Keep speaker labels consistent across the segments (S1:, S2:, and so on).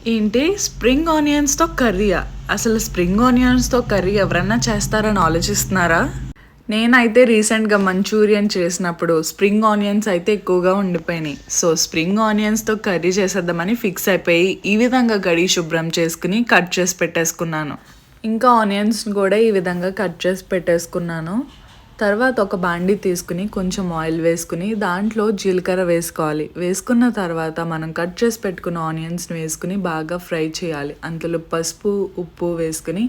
S1: ఏంటి స్ప్రింగ్ ఆనియన్స్‌తో కర్రీయా? అసలు spring ఆనియన్స్‌తో curry ఎవరన్నా చేస్తారని ఆలోచిస్తున్నారా? నేనైతే రీసెంట్‌గా మంచూరియన్ చేసినప్పుడు స్ప్రింగ్ ఆనియన్స్ అయితే ఎక్కువగా ఉండిపోయినాయి. సో, స్ప్రింగ్ ఆనియన్స్‌తో కర్రీ చేసేద్దామని ఫిక్స్ అయిపోయి, ఈ విధంగా కడిగి శుభ్రం చేసుకొని, కట్ చేసి పెట్టేసుకున్నాను. ఇంకా ఆనియన్స్‌ని కూడా ఈ విధంగా కట్ చేసి పెట్టేసుకున్నాను. తర్వాత ఒక బాండీ తీసుకుని కొంచెం ఆయిల్ వేసుకుని దాంట్లో జీలకర్ర వేసుకోవాలి. వేసుకున్న తర్వాత మనం కట్ చేసి పెట్టుకున్న ఆనియన్స్‌ని వేసుకుని బాగా ఫ్రై చేయాలి. అందులో పసుపు, ఉప్పు వేసుకుని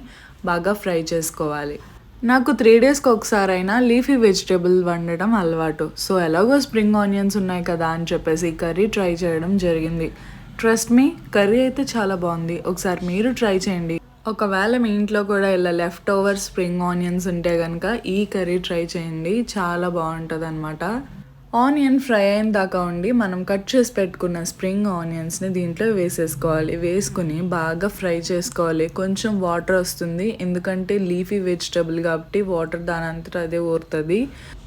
S1: బాగా ఫ్రై చేసుకోవాలి. నాకు 3 డేస్‌కి ఒకసారైనా లీఫీ వెజిటబుల్ వండడం అలవాటు. సో, ఎలాగో స్ప్రింగ్ ఆనియన్స్ ఉన్నాయి కదా అని చెప్పేసి ఈ కర్రీ ట్రై చేయడం జరిగింది. ట్రస్ట్ మీ, కర్రీ అయితే చాలా బాగుంది. ఒకసారి మీరు ట్రై చేయండి. ఒకవేళ మీ ఇంట్లో కూడా ఇలా లెఫ్ట్ ఓవర్ స్ప్రింగ్ ఆనియన్స్ ఉంటే గనుక ఈ కర్రీ ట్రై చేయండి. చాలా బావుంటదనమాట. ఆనియన్ ఫ్రై అయిన దాకా ఉండి మనం కట్ చేసి పెట్టుకున్న స్ప్రింగ్ ఆనియన్స్‌ని దీంట్లో వేసేసుకోవాలి. వేసుకొని బాగా ఫ్రై చేసుకోవాలి. కొంచెం వాటర్ వస్తుంది. ఎందుకంటే లీఫీ వెజిటబుల్ కాబట్టి వాటర్ దానంతట అదే ఊరుతది.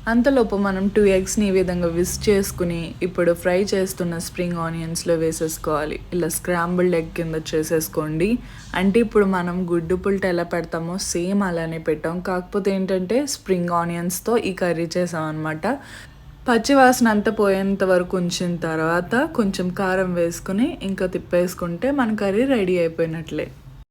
S1: అంతలోపు మనం 2 ఎగ్స్‌ని ఈ విధంగా విస్క్ చేసుకుని ఇప్పుడు ఫ్రై చేస్తున్న స్ప్రింగ్ ఆనియన్స్‌లో వేసేసుకోవాలి. ఇలా స్క్రాంబుల్డ్ ఎగ్ కింద చేసేసుకోండి. అంటే ఇప్పుడు మనం గుడ్డు పుల్ట ఎలా పెడతామో సేమ్ అలానే పెట్టాం. కాకపోతే ఏంటంటే స్ప్రింగ్ ఆనియన్స్‌తో ఈ కర్రీ చేసామన్నమాట. పచ్చి వాసన అంతా పోయేంత వరకు ఉంచిన తర్వాత కొంచెం కారం వేసుకొని ఇంకా తిప్పేసుకుంటే మన కర్రీ రెడీ అయిపోయినట్లే.